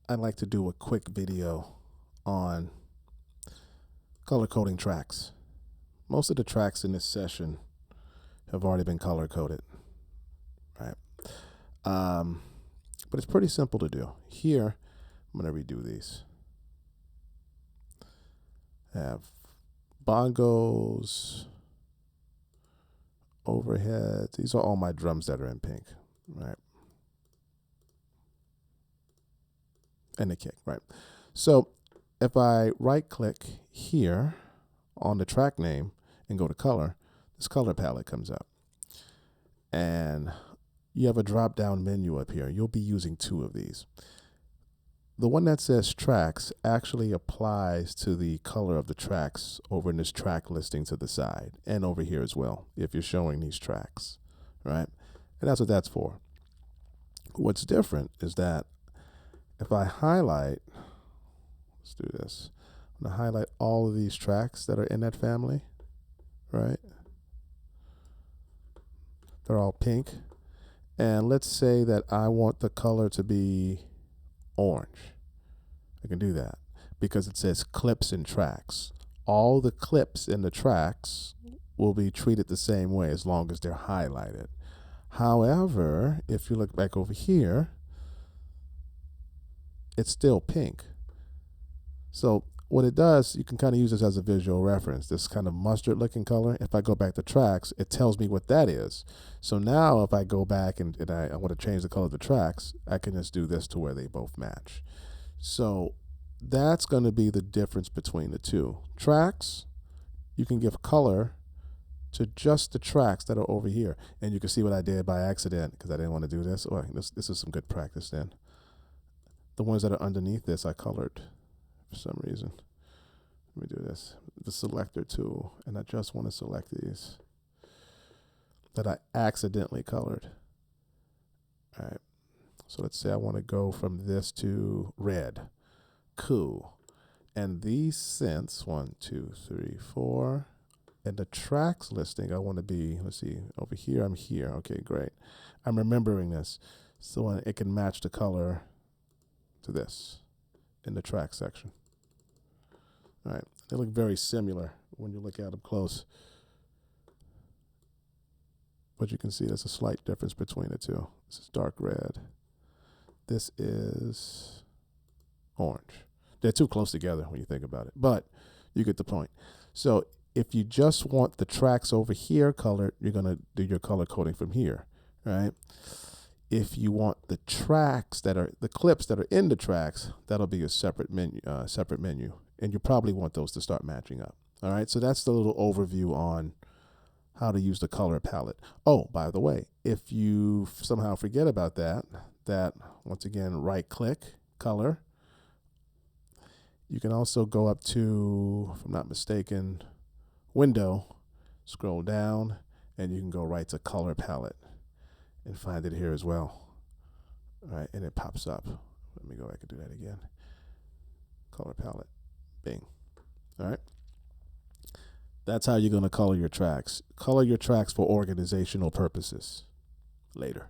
I'd like to do a quick video on color coding tracks. Most of the tracks in this session have already been color coded, right? But it's pretty simple to do. Here, I'm going to redo these. I have bongos, overheads. These are all my drums that are in pink, right? And the kick, right? So if I right click here on the track name and go to color, this color palette comes up. And you have a drop down menu up here. You'll be using two of these. The one that says tracks actually applies to the color of the tracks over in this track listing to the side and over here as well if you're showing these tracks, right? And that's what that's for. What's different is that if I highlight, let's do this. I'm going to highlight all of these tracks that are in that family, right? They're all pink. And let's say that I want the color to be orange. I can do that because it says clips and tracks. All the clips in the tracks will be treated the same way as long as they're highlighted. However, if you look back over here, it's still pink. So what it does, you can kind of use this as a visual reference, this kind of mustard looking color. If I go back to tracks, it tells me what that is. So now if I go back and I want to change the color of the tracks, I can just do this to where they both match. So that's going to be the difference between the two. Tracks, you can give color to just the tracks that are over here. And you can see what I did by accident because I didn't want to do this. Oh, this is some good practice then. The ones that are underneath this I colored for some reason. Let me do this. The selector tool, and I just want to select these that I accidentally colored. All right. So let's say I want to go from this to red. Cool. And these scents, 1, 2, 3, 4. And the tracks listing, I want to be, let's see, over here, I'm here. Okay, great. I'm remembering this. So it can match the color to this in the track section. All right, they look very similar when you look at them close. But you can see there's a slight difference between the two. This is dark red. This is orange. They're too close together when you think about it, but you get the point. So if you just want the tracks over here colored, you're going to do your color coding from here, right? If you want the tracks that are the clips that are in the tracks, that'll be a separate menu, and you probably want those to start matching up. All right, so that's the little overview on how to use the color palette. Oh, by the way, if you somehow forget about that once again, right click, color. You can also go up to, if I'm not mistaken, window, scroll down, and you can go right to color palette and find it here as well. All right, and it pops up. Let me go back and do that again. Color palette, bing. All right. That's how you're going to color your tracks. Color your tracks for organizational purposes later.